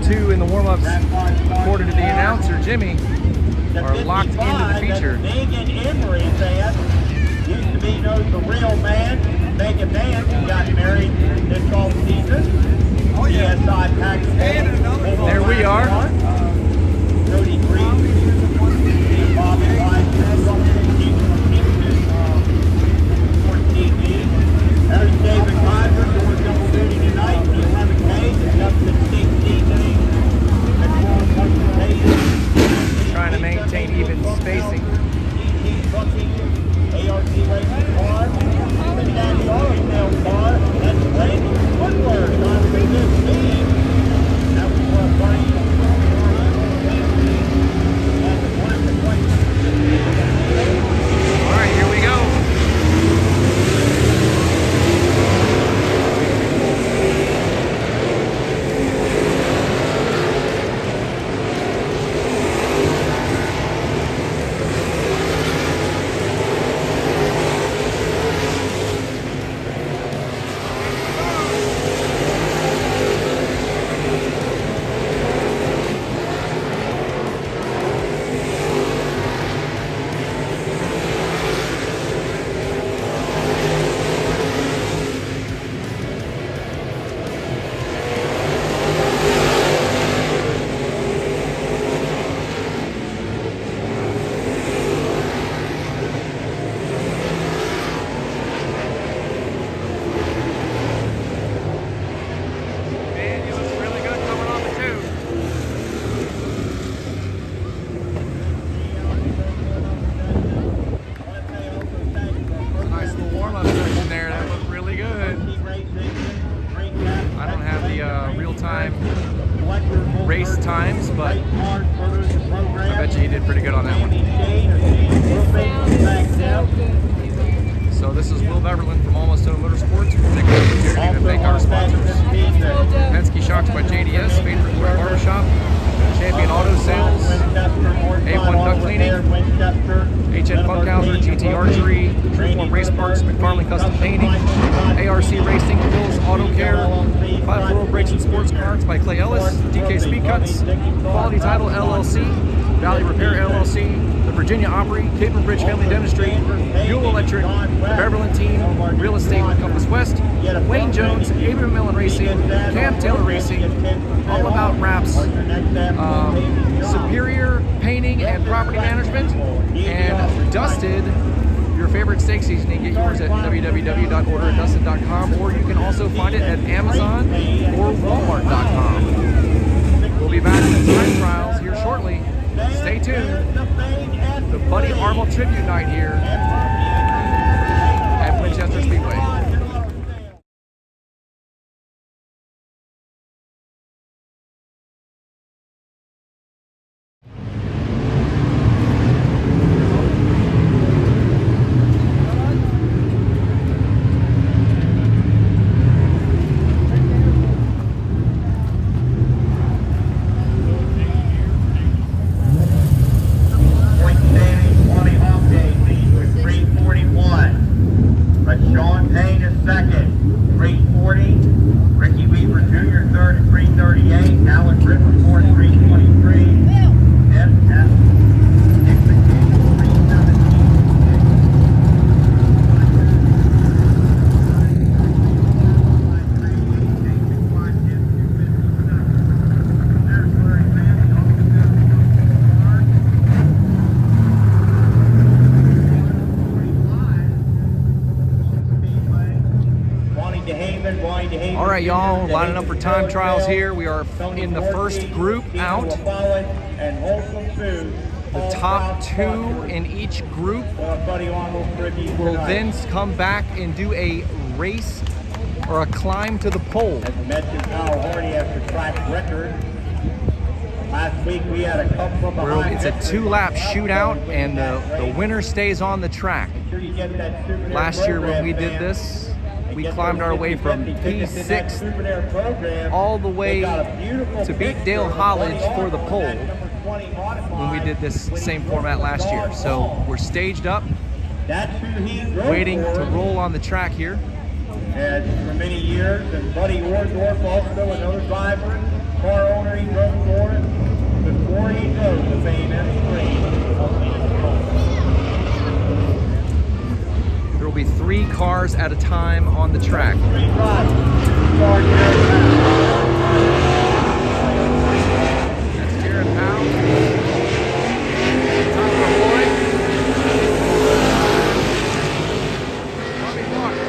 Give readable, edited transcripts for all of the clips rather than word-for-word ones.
two in the warm-ups, according to the announcer, Jimmy, are locked into the feature. Big and Emory fan. Used to be known the real man, Megan Mann, who got married this off season. Oh yeah. IS Package. There we are. Cody Green. Bobby White. There's David Kaiser doing double duty tonight. He's having Payne. It's up to 16 Trying to maintain even spacing. ARC racing car. Even Danny Armel car. That's Randy Woodward on the good speed. That was for a buddy. All right, here we go. Race times, but I bet you he did pretty good on that one. So this is Will Beverland from Almost Total Motorsports. We're going to thank our sponsors: Penske Shocks by JDS, Favorite Barbershop, Champion Auto Sales, A1 Duck Cleaning, HN Funkhauser, GT Archery, Freeform Race Parts, McFarlane Custom Painting, ARC Racing, Phil's Auto Care, 5 Brakes and Sports Cards by Clay Ellis, DK Speed Cuts, Quality Title LLC, Valley Repair LLC, the Virginia Opry, Caper Bridge Family Dentistry, Buell Electric, the Beverland Team, Real Estate with Compass West, Wayne Jones, Abraham Millen Racing, Cam Taylor Racing, All About Wraps, Superior Painting and Property Management, and Dusted, your favorite steak seasoning. Get yours at www.orderatdusted.com, or you can also find it at Amazon or Walmart.com. We'll be back in the time trials here shortly. Stay tuned. The Buddy Armel Tribute Night here at Winchester Speedway. All right, y'all, lining up for time trials here. We are in the first group out. The top 2 in each group will then come back and do a race or a climb to the pole. As mentioned, Powell already has the track record. Last week we had a couple from behind. It's a 2-lap shootout, and the winner stays on the track. Last year when we did this, we climbed our way from P6 all the way to beat Dale Hollidge for the pole when we did this same format last year. So we're staged up, waiting to roll on the track here. And for many years, and Buddy Wardorf, also another driver, car owner he drove for before he drove the Payne There will be 3 cars at a time on the track. 3 drivers. Start That's Jared Powell. Tyler Boyd. Bobby Walker.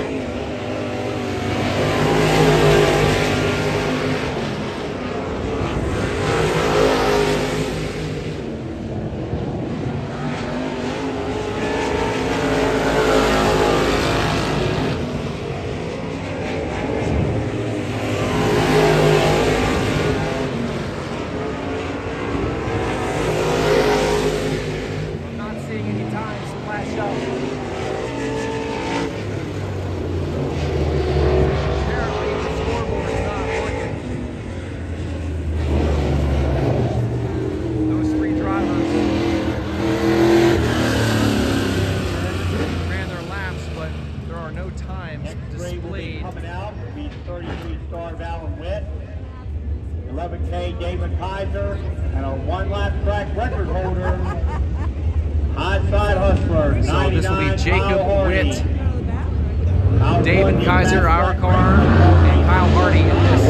Whitt, 11K David Kaiser, and a one-lap track record holder, high side hustler, So this will be Jacob Whitt, David David Kaiser, our car, and Kyle Hardy in this.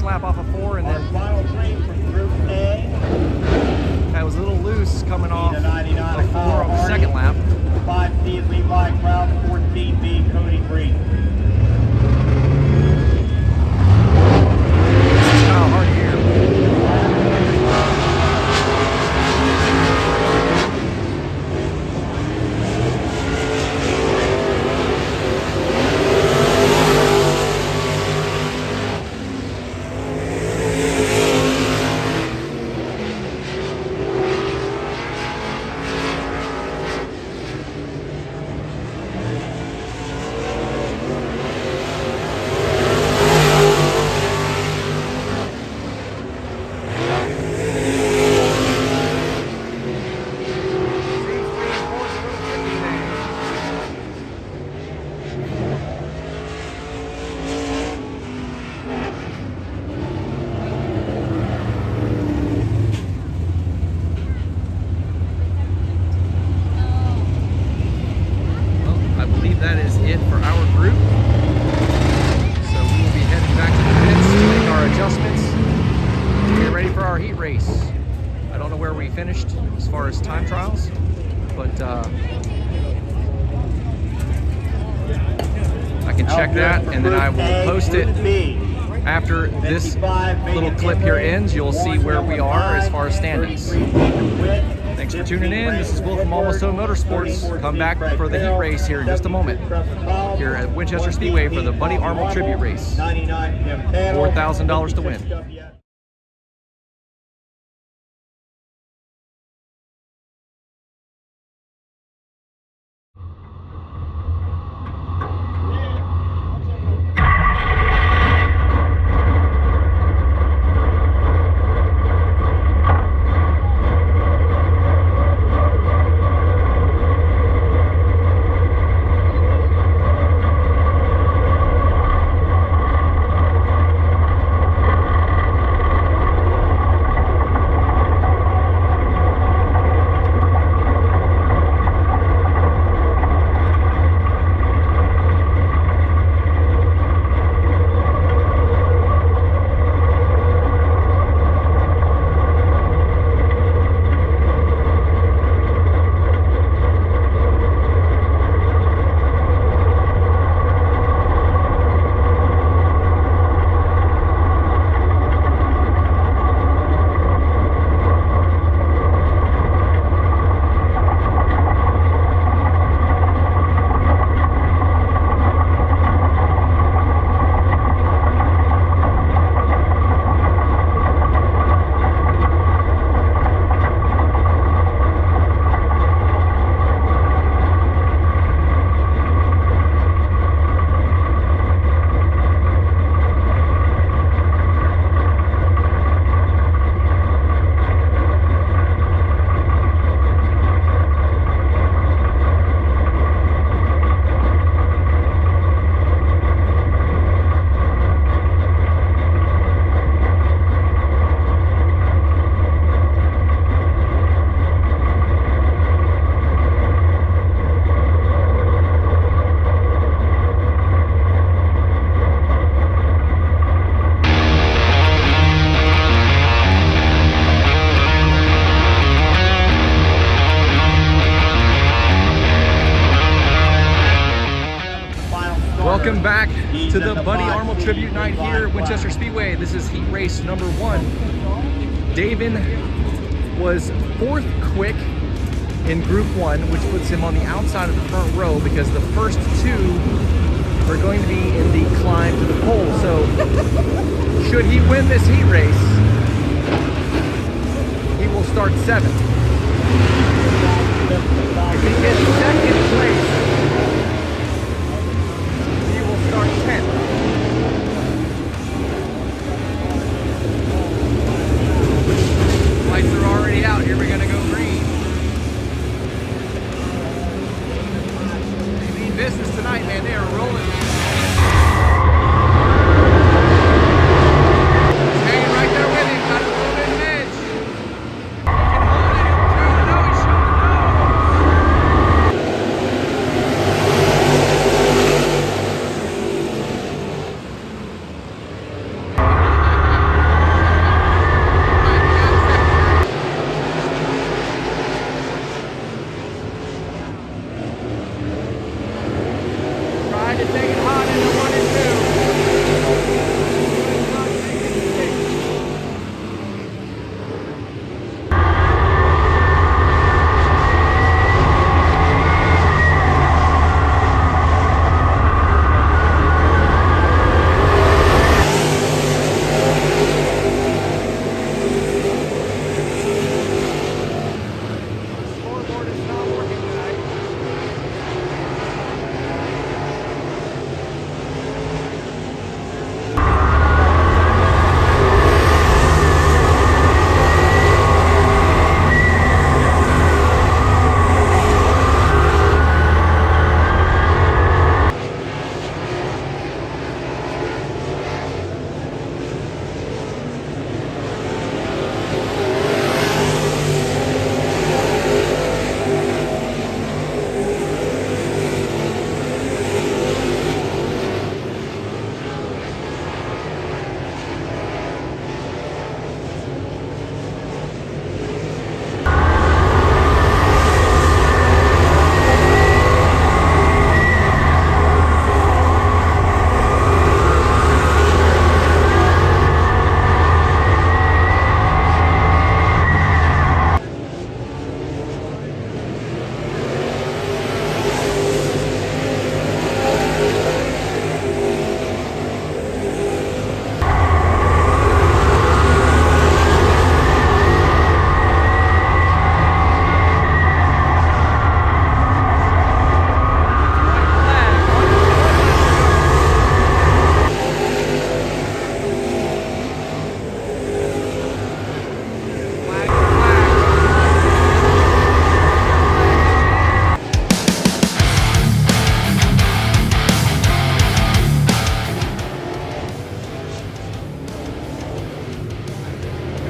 Lap off of 4, and then that was a little loose coming off of 4 on the second lap. 5C Levi, Crowl, 14B Cody Breen. This is Kyle Hardy here. That is it for our group. So we will be heading back to the pits to make our adjustments to get ready for our heat race. I don't know where we finished as far as time trials, but I can check that, and then I will post it after this little clip here ends. You'll see where we are as far as standings. Thanks for tuning in. This is Will from Almost Home Motorsports. Come back for the heat race here in just a moment here at Winchester Speedway for the Buddy Armel Tribute Race. $4,000 to win. Welcome back to the Buddy Armel Tribute Night here at Winchester Speedway. This is heat race number 1. Davin was 4th quick in Group 1, which puts him on the outside of the front row because the first 2 are going to be in the climb to the pole. So should he win this heat race, he will start 7th. If he gets 2nd place, he will start 10th. Lights are already out. Here we're gonna go green. They mean business tonight, man. They are rolling. He's hanging right there with him. Got a little bit of edge. He can hold it. No, he's showing the Trying to take it hot in the 1 and 2. Scoreboard is not working tonight.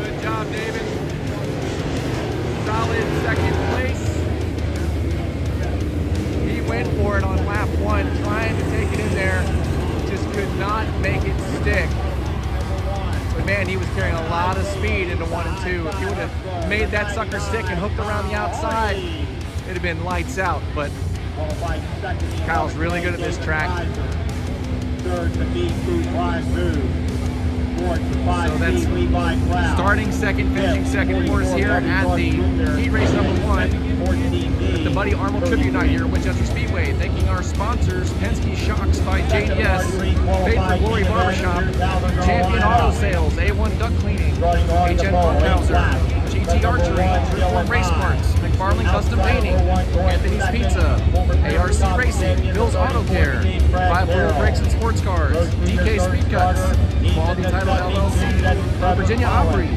Good job, David. Solid 2nd place. He went for it on lap 1, trying to take it in there. Just could not make it stick. But man, he was carrying a lot of speed into 1 and 2. If he would have made that sucker stick and hooked around the outside, it'd have been lights out. But Kyle's really good at this track. So that's starting 2nd, finishing 2nd for us here at the heat race number 1 at the Buddy Armel Tribute Night here at Winchester Speedway. Thanking our sponsors, Penske Shocks by JDS, Faithful Glory Barbershop, Champion Auto Sales, A1 Duct Cleaning, HN Funkhauser, GT Archery, Reform Race Parts, McFarland Custom Painting, Anthony's Pizza, ARC Racing, Bill's Auto Care, 5 Brakes and Sports Cars, DK Speed Cuts, Quality Title LLC, Virginia Opry,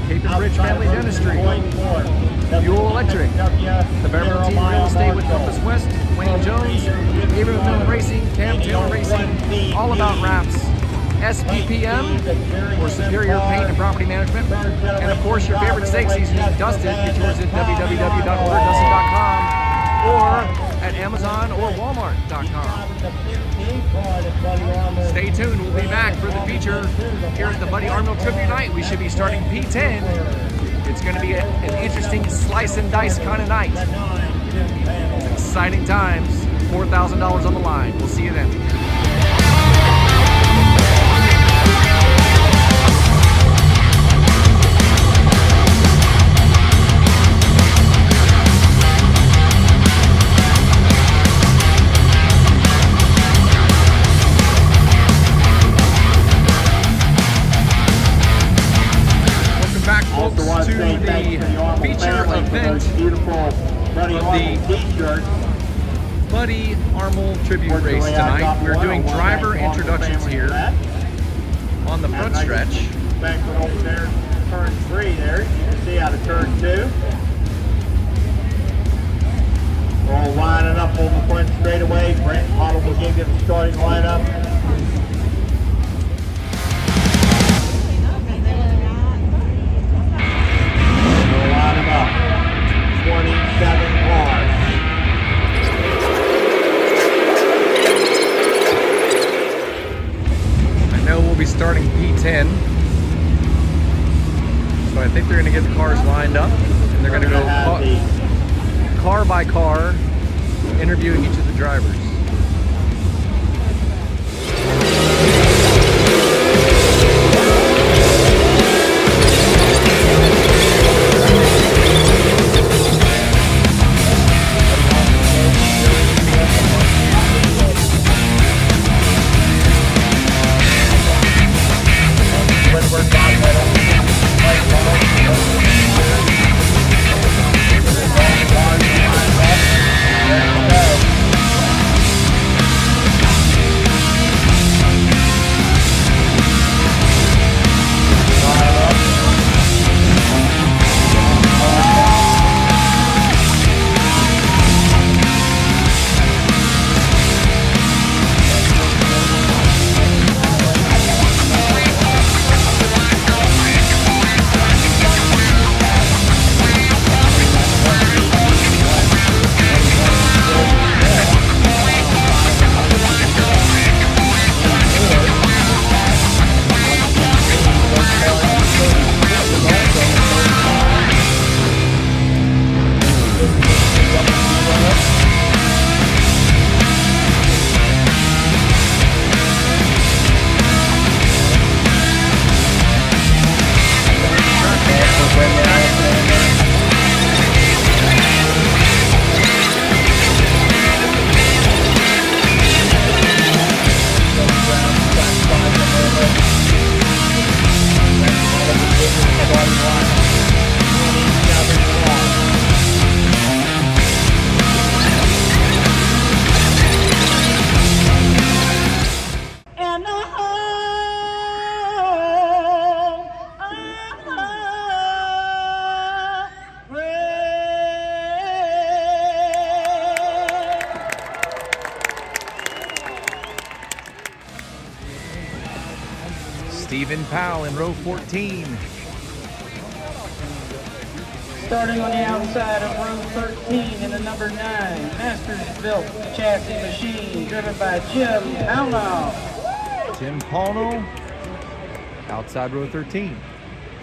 Cape and Bridge Family Dentistry, Fuel Electric, the Beverly Team Real Estate with Compass West, Wayne Jones, Gabriel Miller Racing, Cam Taylor Racing, All About Wraps, SPPM, or Superior Paint and Property Management, and of course your favorite steak seasoning, Dustin. Get yours at www.orderdustin.com or at Amazon or Walmart.com. Stay tuned, we'll be back for the feature here at the Buddy Armel Tribute Night. We should be starting P10. It's going to be an interesting slice and dice kind of night. It's exciting times, $4,000 on the line. We'll see you then. to say thanks to the Armel feature family for event those beautiful Buddy of Armel the t-shirts. Buddy Armel tribute race tonight. We're doing driver introductions here on the front stretch. Back over there, turn 3 there. You can see out of turn 2. We're all lining up on the front straightaway. Brent Powell will give you the starting lineup. We'll line them up. 27 cars. I know we'll be starting P10. So I think they're going to get the cars lined up. And they're going to go car by car, interviewing each of the drivers. Powell in row 14. Starting on the outside of row 13 in the number 9, Masters-built chassis machine driven by Jim Pownall. Tim Pownall, outside row 13.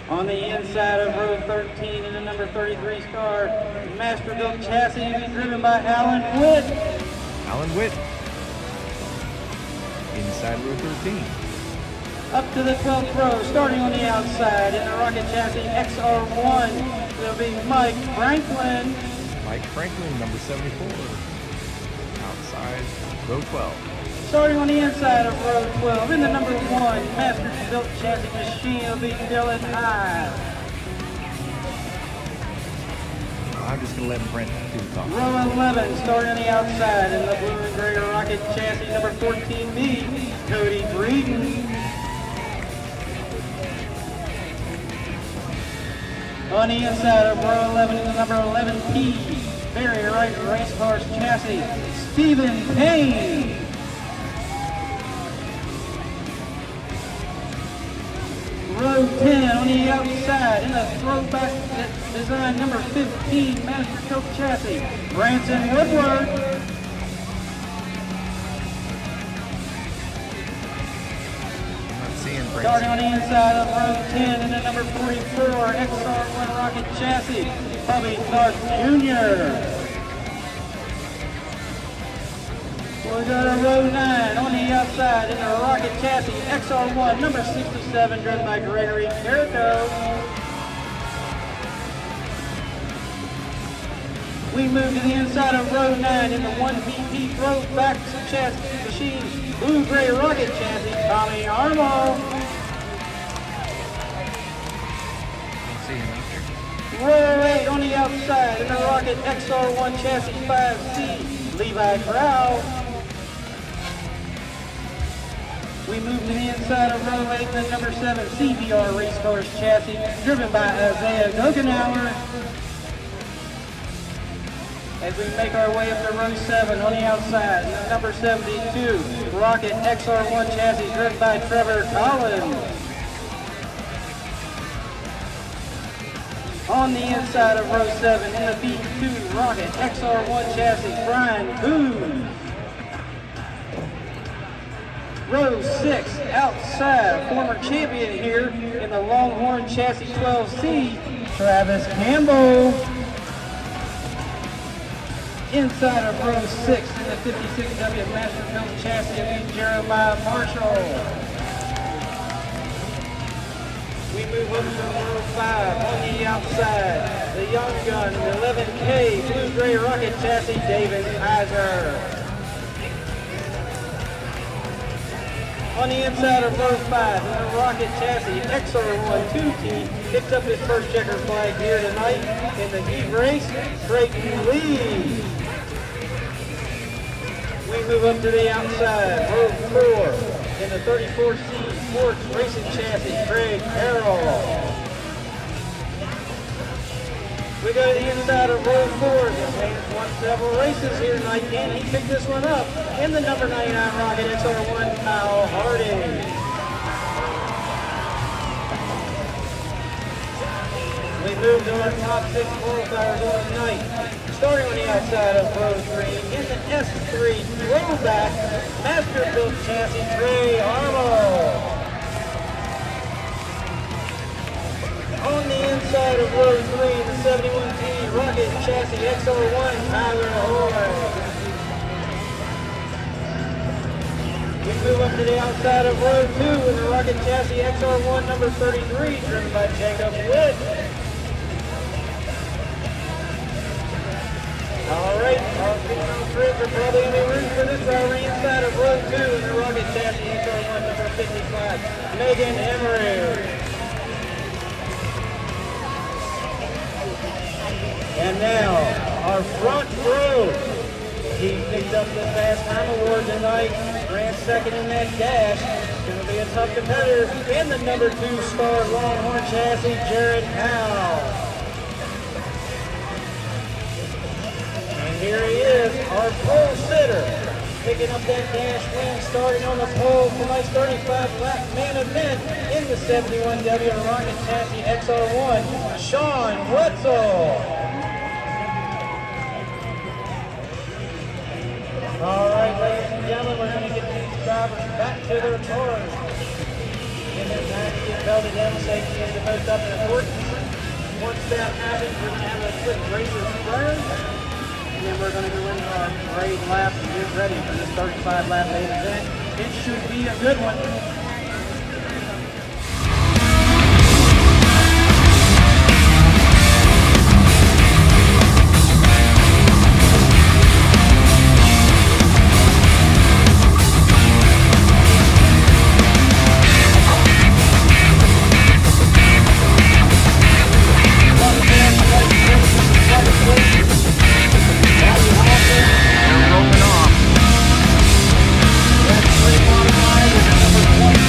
On the inside of row 13 in the number 33 car, Master-built chassis driven by Alan Whitt. Alan Whitt, inside row 13. Up to the 12th row, starting on the outside in the Rocket Chassis XR1, there'll be Mike Franklin. Mike Franklin, number 74, outside row 12. Starting on the inside of row 12, in the number 1, Masters-built chassis machine, it'll be Dylan High. I'm just going to let Brent do the talk. Row 11, starting on the outside in the blue and gray Rocket Chassis number 14B, Cody Breeden. On the inside of row 11 in the number 11P, very right race cars chassis, Stephen Payne. Row 10 on the outside in the throwback design number 15 Master Coke chassis, Branson Woodward. Starting on the inside of row 10 in the number 44 XR1 Rocket chassis, Bobby Clark Jr. We go to row 9 on the outside in the Rocket chassis XR1 number 67 driven by Gregory Carrico. We move to the inside of row 9 in the 1PP throwback chassis machine, blue-gray Rocket chassis, Tommy Armel. See him out there. Row 8 on the outside in the Rocket XR1 chassis 5C, Levi Crowl. We move to the inside of row 8 in the number 7 CBR Racehorse chassis, driven by Isaiah Guggenauer. As we make our way up to row 7 on the outside, in the number 72 Rocket XR1 chassis, driven by Trevor Collins. On the inside of row 7 in the B2 Rocket XR1 chassis, Bryan Boone. Row 6 outside, former champion here in the Longhorn chassis 12C, Travis Campbell. Inside of row 6 in the 56W Master Built chassis of Jeremiah Marshall. We move up to row 5 on the outside. The Young Gun, the 11K Blue Gray Rocket chassis, Davin Kaiser. On the inside of row 5 in the Rocket chassis, XR1 2T picked up his first checkered flag here tonight in the heat race, Trae. We move up to the outside, row 4 in the 34C Sports Racing chassis, Craig Carroll. We go to the inside of row 4. This man's won several races here tonight, and he picked this one up in the number 99 Rocket XR1, Powell Harden. We move to our top 6 qualifiers on the night. Starting on the outside of row 3, in the S3 throwback Master Built chassis, Trae Armel. On the inside of row 3, the 71T Rocket chassis XR1, Tyler Hoy. We move up to the outside of row 2 in the Rocket chassis XR1 number 33, driven by Jacob Whitt. Alright, our female trips are probably in the room for this rivalry inside of row 2 in the Rocket chassis XR1 number 55, Makin Emory. And now, our front row. He picked up the Fast Time Award tonight, ran second in that dash. It's going to be a tough competitor in the number 2 star Longhorn chassis, Jared Powell. And here he is, our pole sitter, picking up that dash win, starting on the pole for tonight's 35-lap main event in the 71W Rocket chassis XR1, Sean Wetzel. All right, ladies and gentlemen, we're going to get these drivers back to their cars. In their time to get belted in, safety is the most up and important. Once that happens, we're going to have a quick racer's turn. And then we're going to go into our parade lap and get ready for this 35-lap main event. It should be a good one. They're rolling off. That's 3 modifiers, number 20.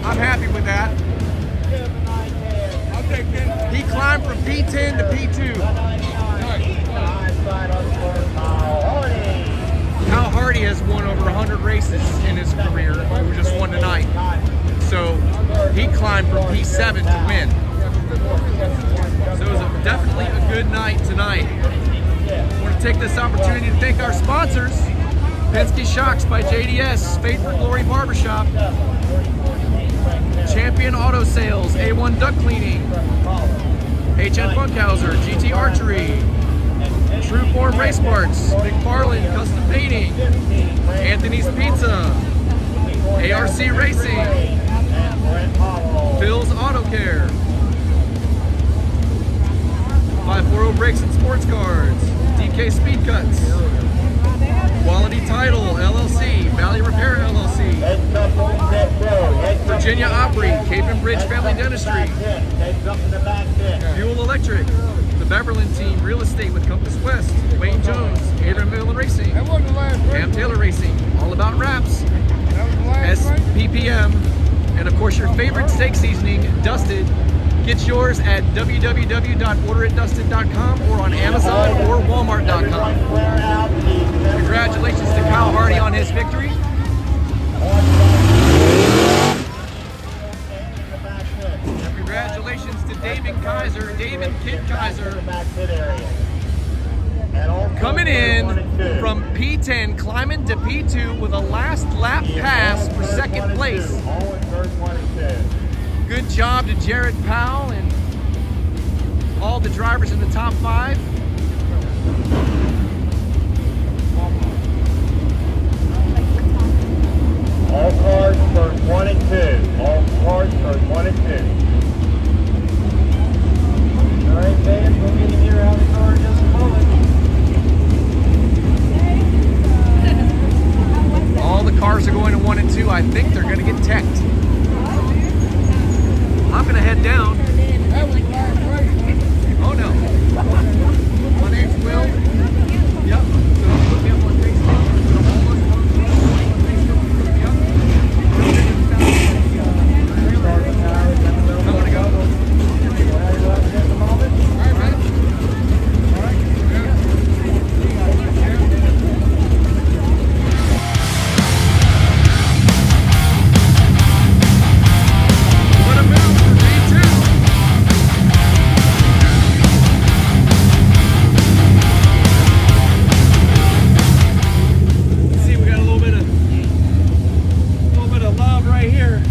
I'm happy with that. I'll take it. He climbed from P10 to P2. Kyle Hardy has won over 100 races in his career, who just won tonight. So he climbed from P7 to win. So it was definitely a good night tonight. I want to take this opportunity to thank our sponsors: Penske Shocks by JDS, Fate for Glory Barbershop, Champion Auto Sales, A1 Duct Cleaning, HN Funkhauser, GT Archery, True Form Race Parts, McFarland Custom Painting, Anthony's Pizza, ARC Racing, Phil's Auto Care, 540 Brakes and Sports Cards, DK Speed Cuts, Quality Title LLC, Valley Repair LLC, Virginia Opry, Cape and Bridge Family Dentistry, Fuel Electric, the Beverland Team Real Estate with Compass West, Wayne Jones, Adrian Miller Racing, That wasn't the last race. Pam Taylor Racing, All About Wraps, That was the last race. SPPM, and of course your favorite steak seasoning, Dusted. Get yours at www.orderitdusted.com or on Amazon or Walmart.com. Congratulations to Kyle Hardy on his victory. And congratulations to Davin Kaiser, Davin Kid Kaiser, coming in from P10, climbing to P2 with a last lap pass for second place. Good job to Jared Powell and all the drivers in the top 5. All cars turn 1 and 2. All cars turn 1 and 2. All right, fans, we'll get him here out of the car in just a moment. All the cars are going to 1 and 2. I think they're going to get teched. I'm going to head down. That was the last race. Oh no. My name's Will. Yep. So look me up on Facebook. I want to go. What a move for V2. Let's see, we got a little bit of love right here.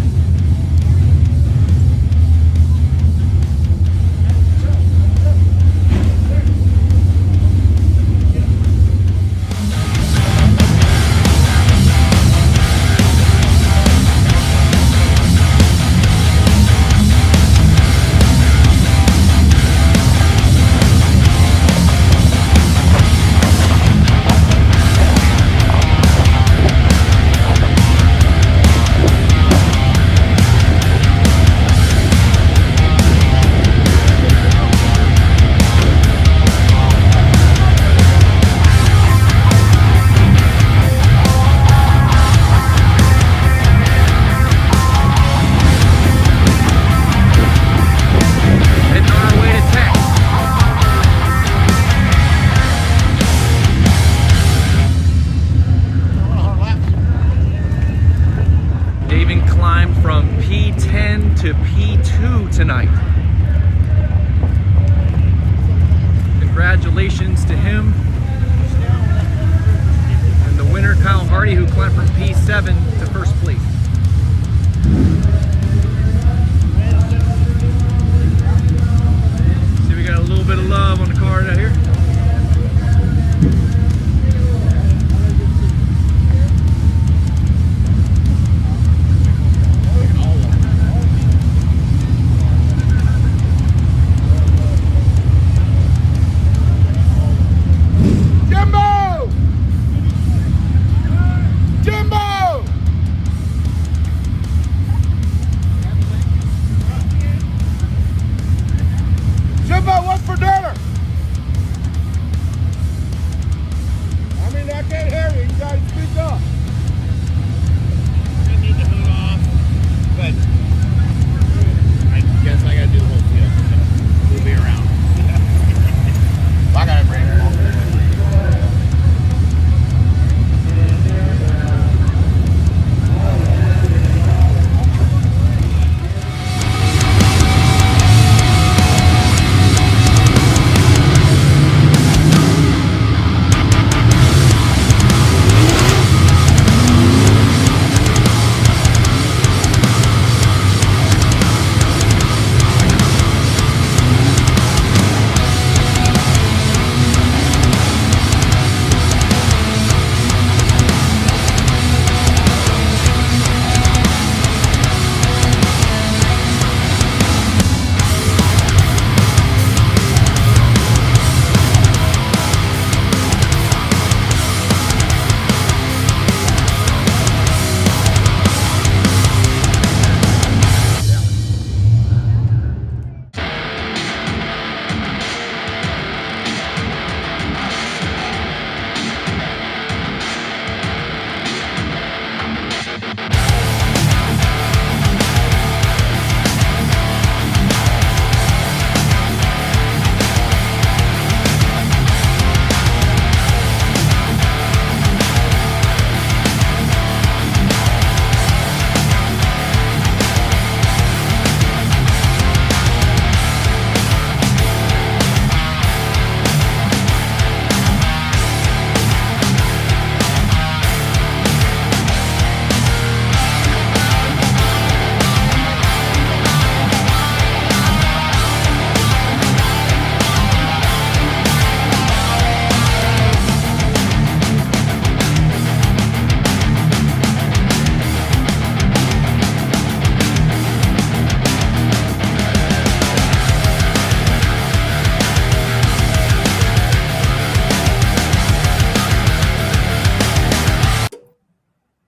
Heading on our way to Tech. Davin climbed from P10 to P2 tonight. Congratulations to him. And the winner, Kyle Hardy, who climbed from P7 to first place.